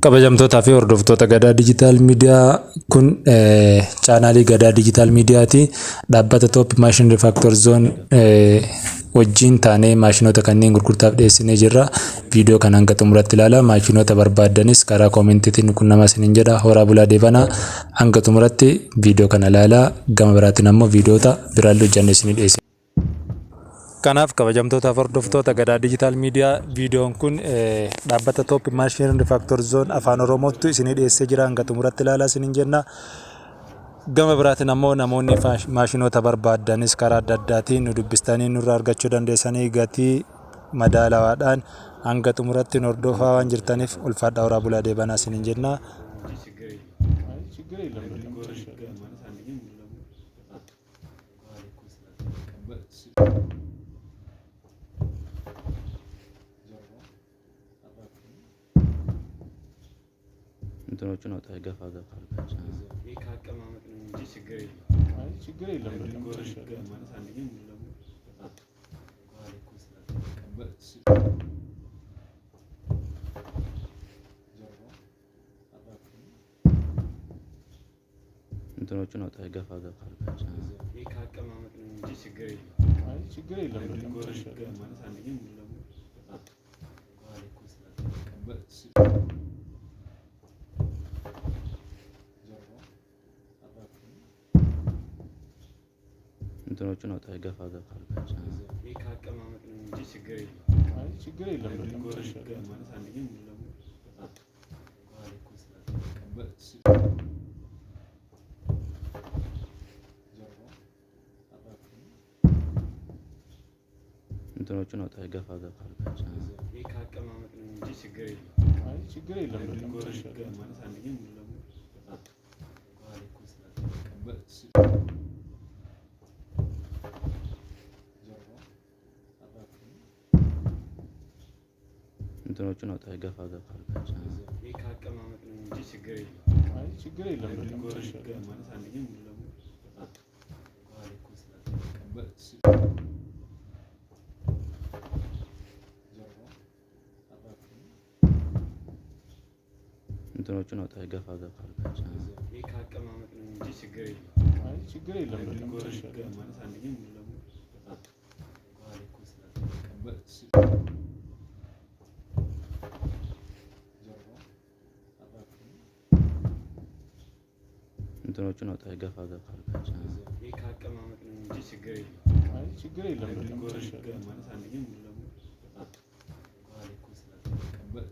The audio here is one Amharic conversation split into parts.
Kabajamtoota fi hordoftoota Gadaa Digital Miidiyaa kun chaanaalii Gadaa Digital Miidiyaati. Dhaabbata Top Machine Refactor Zone wajjin taanee maashinoota kanneen gurgurtaaf dhiyeessinee jirra. Viidiyoo kana hanga xumuraatti ilaala. Maashinoota barbaaddanis karaa koomentiitiin quunnamaa isiniin jedha. Horaa bulaa deebanaa hanga xumuraatti viidiyoo kana ilaalaa. Gama biraatiin ammoo viidiyoota biraallee hojjannee isinii dhiyeessina. Kanaaf kabajamtoota hordoftoota Gadaa Digital Miidiyaa viidiyoon kun dhaabbata Top Machine Refactor Zone afaan Oromootti isinii dhiyeessee jira. Hanga xumuraatti ilaalaa isiniin jenna. Gama biraatiin ammoo namoonni maashinoota barbaaddanis karaa adda addaatiin nu dubbistanii nurraa argachuu dandeessanii gatii madaalawaadhaan hanga xumuraatti hordofaa waan jirtaniif ulfaadhaa horaa bulaa deebanaa isiniin jenna. እንትኖቹን አውጣ ገፋ ገፋ አድርጋቸው ይሄ ካቀማመጥ ነው እንጂ ችግር የለም። አይ ችግር የለም። ልንጎርሽ ማለት አንደኛ ሙሉ ለሙሉ ዋሌኩስ ለተቀበል እንትኖቹን አውጣ ገፋ ገፋ አድርጋቸው ይሄ ካቀማመጥ ነው እንጂ ችግር የለም። አይ ችግር የለም። ልንጎርሽ ማለት አንደኛ ሙሉ ለሙሉ ዋሌኩስ ለተቀበል እንትኖቹን አውጣ ገፋ ገፋ አድርጋቸው ይሄ ካቀማመጥ ነው እንጂ ችግር የለም። አይ ችግር የለም። ልንጎርሽ ማለት አንደኛ ሙሉ ለሙሉ ዋሌኩስ ለተቀበል እንትኖቹን አውጣ ገፋ ገፋ አድርጋቸው ይሄ ካቀማመጥ ነው እንጂ ችግር የለም። አይ ችግር የለም። ልንጎርሽ ማለት አንደኛ ሙሉ ለሙሉ ዋሌኩስ ለተቀበል እንትኖቹን አውጣ ገፋ ገፋ አድርጋቸው ይሄ ካቀማመጥ ነው እንጂ ችግር የለም። አይ ችግር የለም። ልንጎርሽ ማለት አንደኛ ሙሉ ለሙሉ ዋሌኩስ ለተቀበል እንትኖቹን አውጣ ገፋ ገፋ አድርጋቸው ይሄ ካቀማመጥ ነው እንጂ ችግር የለም። አይ ችግር የለም። ልንጎርሽ ማለት አንደኛ ሙሉ ለሙሉ ዋሌኩስ ለተቀበል እንትኖቹን አውጣ ገፋ ገፋ አድርጋቸው ይሄ ካቀማመጥ ነው እንጂ ችግር የለም። አይ ችግር የለም። ልንጎርሽ ማለት አንደኛ ሙሉ ለሙሉ ዋሌኩስ ለተቀበል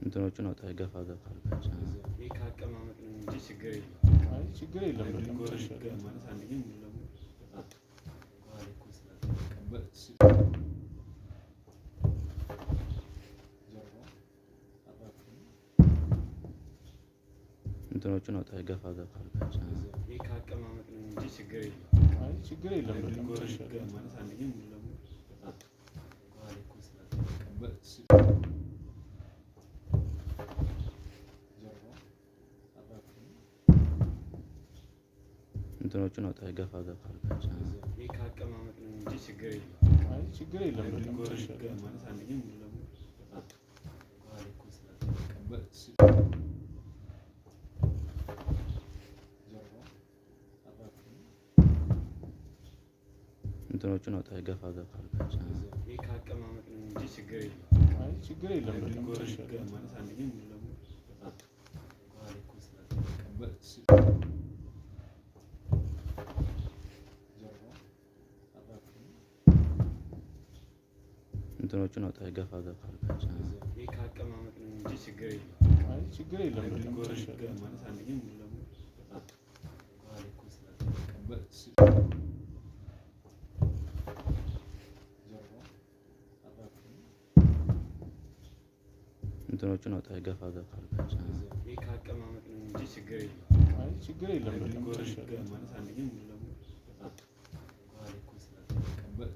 እንትኖቹን አውጣ ገፋ ገፋ አድርጋቸው ይሄ ካቀማመጥ ነው እንጂ ችግር የለም። አይ ችግር የለም። ልንጎርሽ ማለት አንደኛ ሙሉ ለሙሉ ዋሌኩስ ለተቀበል እንትኖቹን አውጣ ገፋ ገፋ አድርጋቸው ይሄ ካቀማመጥ ነው እንጂ ችግር የለም። አይ ችግር የለም። ልንጎርሽ ማለት አንደኛ ሙሉ ለሙሉ ዋሌኩስ ለተቀበል እንትኖቹን አውጣ ገፋ ገፋ አድርጋቸው ይሄ ካቀማመጥ ነው እንጂ ችግር የለም። አይ ችግር የለም። ልንጎርሽ ማለት አንደኛ ሙሉ ለሙሉ ዋሌኩስ ለተቀበል እንትኖቹን አውጣ ገፋ ገፋ አድርጋቸው ይሄ ካቀማመጥ ነው እንጂ ችግር የለም። አይ ችግር የለም። ልንጎርሽ ማለት አንደኛ ሙሉ ለሙሉ ዋሌኩስ ለተቀበል እንትኖቹን አውጣ ገፋ ገፋ አድርጋቸው ይሄ ካቀማመጥ ነው እንጂ ችግር የለም። አይ ችግር የለም። ልንጎርሽ ማለት አንደኛ ሙሉ ለሙሉ ዋሌኩስ ለተቀበል እንትኖቹን አውጣ ገፋ ገፋ አድርጋቸው ይሄ ካቀማመጥ ነው እንጂ ችግር የለም። አይ ችግር የለም። ልንጎርሽ ማለት አንደኛ ሙሉ ለሙሉ ዋሌኩስ ለተቀበል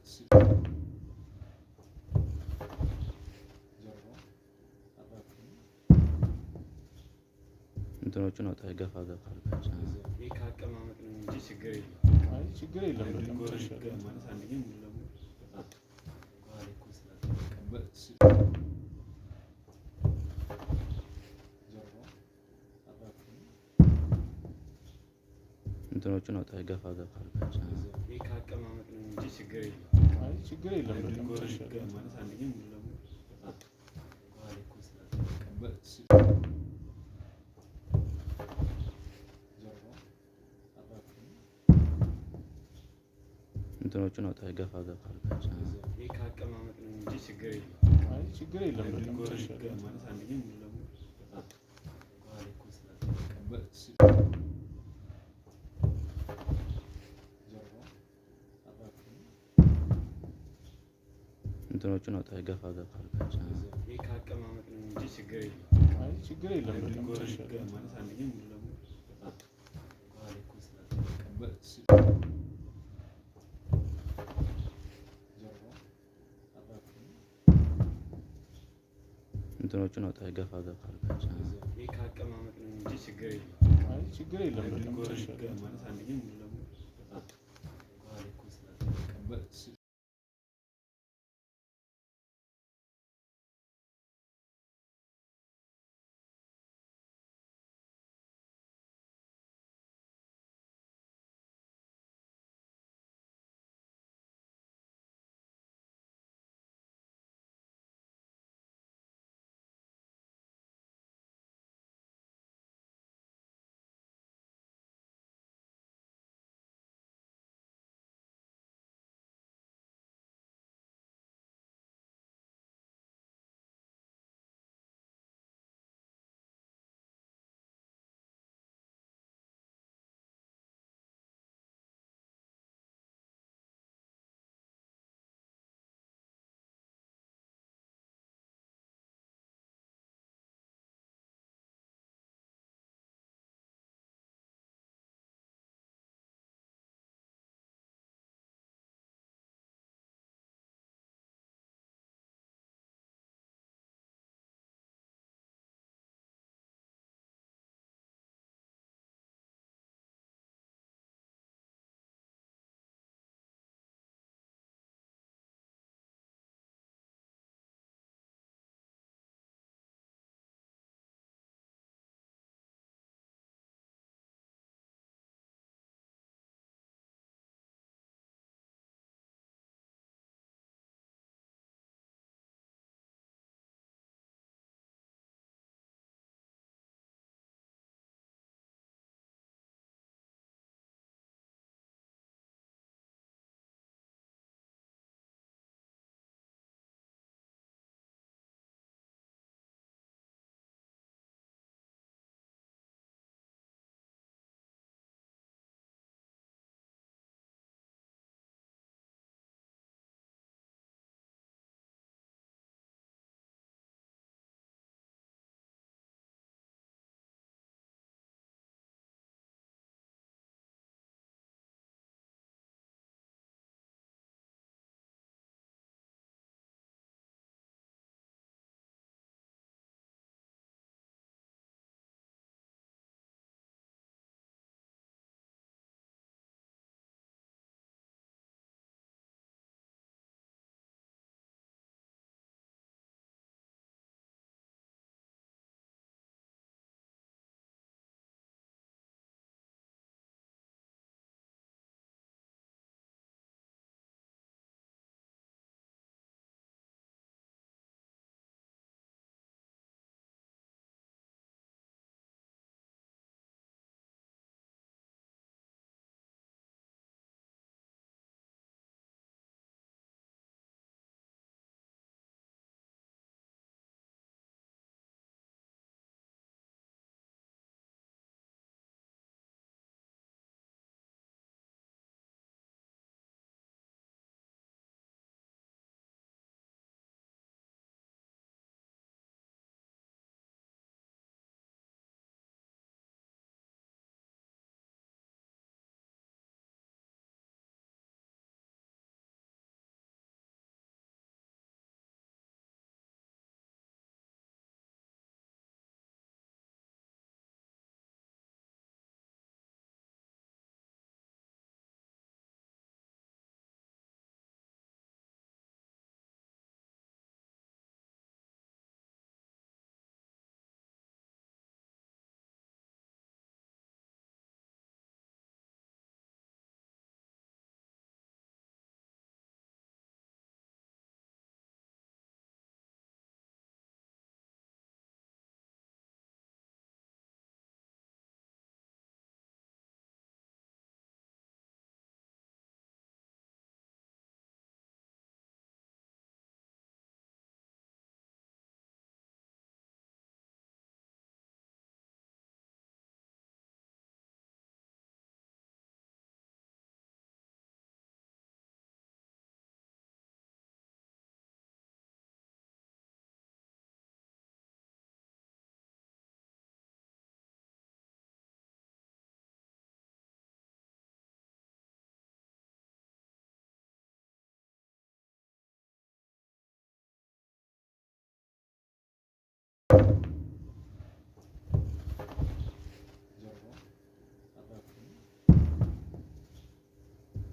እንትኖቹን አውጣ ገፋ ገፋ አድርጋቸው ይሄ ካቀማመጥ ነው እንጂ ችግር የለም። አይ ችግር የለም ማለት አንደኛ ሙሉ ለሙሉ እንትኖቹን አውጣ ገፋ ገፋ አድርጋቸው። ይሄ ከአቀማመጥ ነው እንጂ ችግር የለም። አይ ችግር የለም ማለት አንደኛ ሙሉ ለሙሉ እንትኖቹን አውጣ ገፋ ገፋ አድርጋቸው። ይሄ ከአቀማመጥ ነው እንጂ ችግር የለም። አይ ችግር የለም ማለት አንደኛ ሙሉ ለሙሉ እንትኖቹን አውጣ ገፋ ገፋ አድርጋቸው። ይሄ ከአቀማመጥ ነው እንጂ ችግር የለም። አይ ችግር የለም ማለት አንደኛ ሙሉ ለሙሉ እንትኖቹን አውጣ ገፋ ገፋ አድርጋቸው። ይሄ ከአቀማመጥ ነው እንጂ ችግር የለም። አይ ችግር የለም ማለት አንደኛ ሙሉ ለሙሉ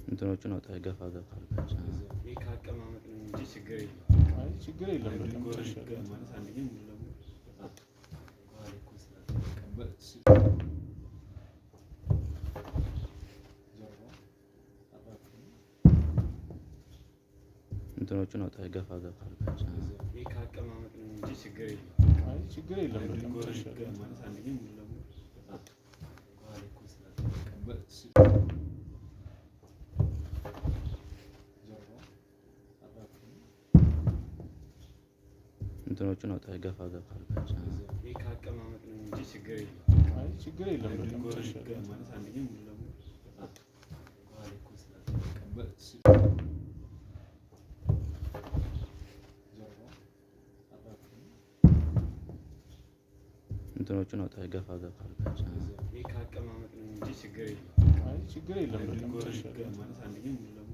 እንትኖቹን አውጣ ገፋ ገፋ አድርጋቸው። ይሄ ከአቀማመጥ ነው እንጂ ችግር የለም። አይ ችግር የለም። ማለት አንደኛ ሙሉ ለሙሉ እንትኖቹን አውጣ ገፋ ገፋ አድርጋቸው። ይሄ ከአቀማመጥ ነው እንጂ ችግር የለም። አይ ችግር የለም። ማለት አንደኛ ሙሉ ለሙሉ እንትኖቹን አውጣ ገፋ ገፋ አድርጋቸው። ይሄ ከአቀማመጥ ነው እንጂ ችግር የለም። አይ ችግር የለም። ማለት አንደኛ ሙሉ ለሙሉ እንትኖቹን አውጣ ገፋ ገፋ አድርጋቸው። ይሄ ከአቀማመጥ ነው እንጂ ችግር የለም። አይ ችግር የለም። ማለት አንደኛ ሙሉ ለሙሉ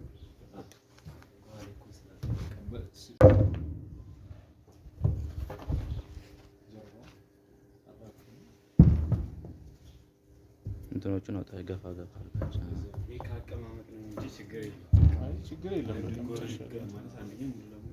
እንትኖቹን አውጣ ገፋ ገፋ አድርጋቸው። ይሄ ከአቀማመጥ ነው እንጂ ችግር የለም። አይ ችግር የለም። ማለት አንደኛ ሙሉ ለሙሉ